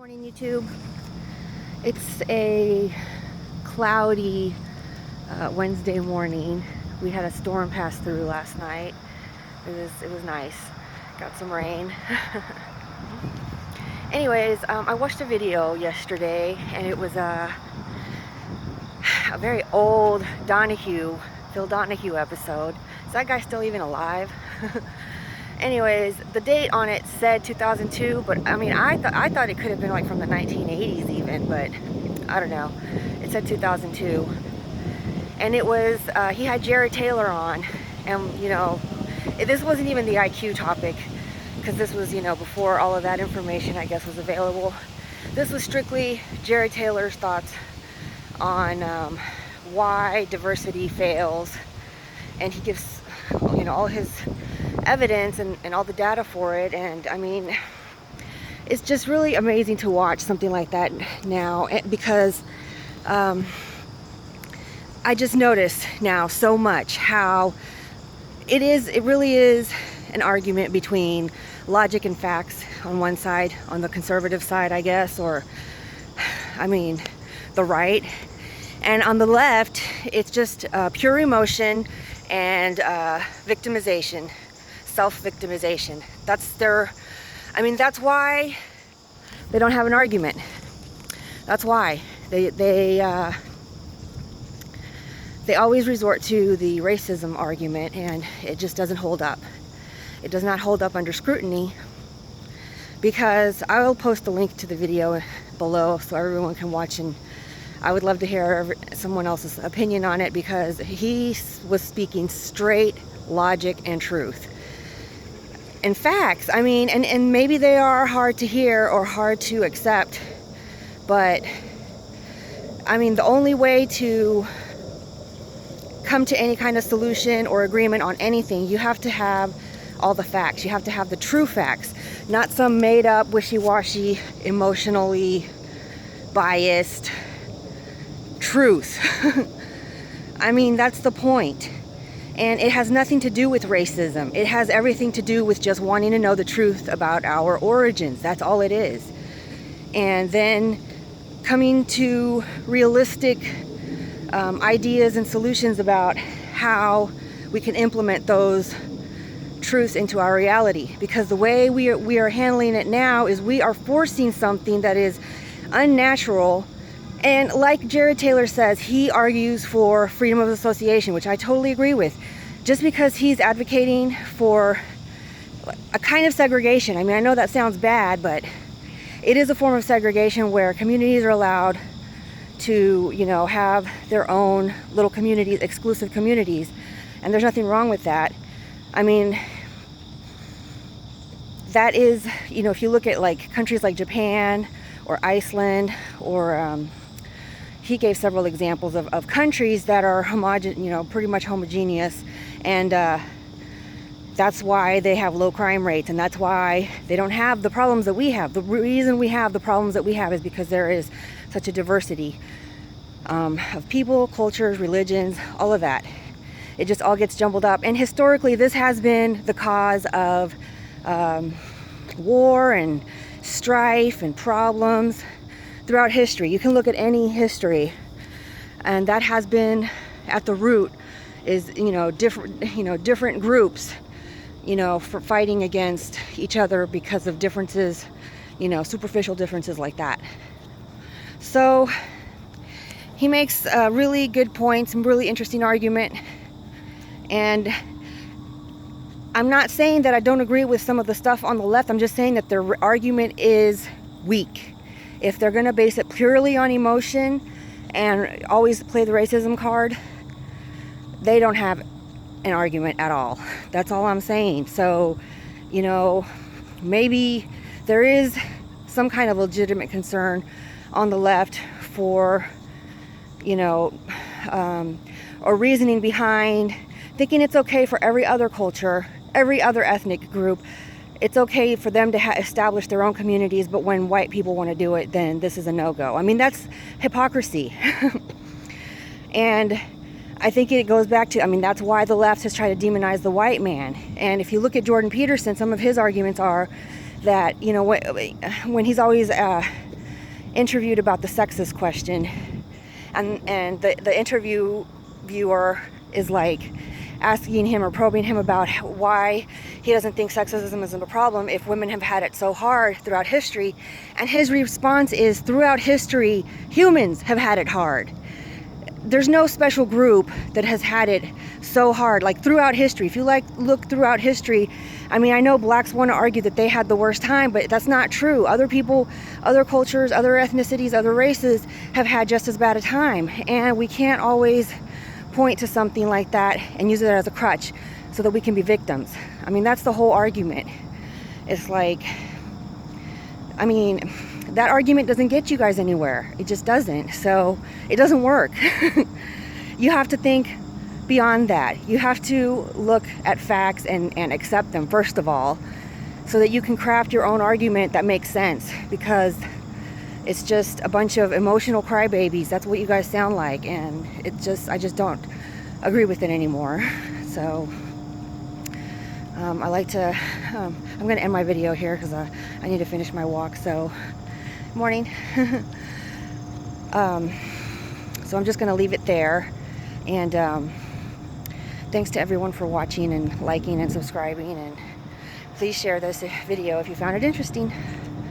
Morning, YouTube. It's a cloudy Wednesday morning. We had a storm pass through last night. It was nice. Got some rain. Anyways, I watched a video yesterday, and it was a very old Phil Donahue episode. Is that guy still even alive? Anyways, the date on it said 2002, but I mean, I thought it could have been like from the 1980s even, but I don't know. It said 2002, and it was he had Jared Taylor on, and this wasn't even the IQ topic, because this was before all of that information, I guess, was available. This was strictly Jared Taylor's thoughts on why diversity fails, and he gives all his evidence and all the data for it. And I mean, it's just really amazing to watch something like that now, because I just notice now so much how it really is an argument between logic and facts on one side, on the conservative side, I guess, or I mean the right, and on the left it's just pure emotion and victimization, self-victimization. That's why they don't have an argument. That's why they always resort to the racism argument, and it just doesn't hold up. It does not hold up under scrutiny, because I will post a link to the video below so everyone can watch, and I would love to hear someone else's opinion on it, because he was speaking straight logic and truth and facts. I mean, and maybe they are hard to hear or hard to accept, but I mean, the only way to come to any kind of solution or agreement on anything, you have to have all the facts. You have to have the true facts, not some made up, wishy-washy, emotionally biased truth. I mean, that's the point. And it has nothing to do with racism. It has everything to do with just wanting to know the truth about our origins. That's all it is. And then coming to realistic ideas and solutions about how we can implement those truths into our reality. Because the way we are handling it now is we are forcing something that is unnatural. And like Jared Taylor says, he argues for freedom of association, which I totally agree with. Just because he's advocating for a kind of segregation. I mean, I know that sounds bad, but it is a form of segregation where communities are allowed to, have their own little communities, exclusive communities. And there's nothing wrong with that. I mean, that is, if you look at like countries like Japan or Iceland, or he gave several examples of countries that are pretty much homogeneous, and that's why they have low crime rates, and that's why they don't have the problems that we have. The reason we have the problems that we have is because there is such a diversity of people, cultures, religions, all of that. It just all gets jumbled up, and historically this has been the cause of war and strife and problems throughout history. You can look at any history, and that has been at the root, is different groups for fighting against each other because of differences, superficial differences like that. So he makes really good points and really interesting argument, and I'm not saying that I don't agree with some of the stuff on the left. I'm just saying that their argument is weak. If they're going to base it purely on emotion and always play the racism card, they don't have an argument at all. That's all I'm saying. So, maybe there is some kind of legitimate concern on the left for, or reasoning behind thinking it's okay for every other culture, every other ethnic group. It's okay for them to establish their own communities, but when white people want to do it, then this is a no-go. I mean, that's hypocrisy. And I think it goes back to, that's why the left has tried to demonize the white man. And if you look at Jordan Peterson, some of his arguments are that, when he's always interviewed about the sexist question, and the interviewer is like asking him or probing him about why he doesn't think sexism isn't a problem if women have had it so hard throughout history. And his response is, throughout history, humans have had it hard. There's no special group that has had it so hard, like throughout history. If you look throughout history, I mean, I know blacks want to argue that they had the worst time, but that's not true. Other people, other cultures, other ethnicities, other races have had just as bad a time. And we can't always point to something like that and use it as a crutch so that we can be victims. I mean, that's the whole argument. It's like, I mean, that argument doesn't get you guys anywhere. It just doesn't. So it doesn't work. You have to think beyond that. You have to look at facts and accept them, first of all, so that you can craft your own argument that makes sense, because it's just a bunch of emotional crybabies. That's what you guys sound like, and I just don't agree with it anymore. So I like to, I'm going to end my video here because I need to finish my walk. So, morning. So I'm just going to leave it there. And thanks to everyone for watching and liking and subscribing. And please share this video if you found it interesting.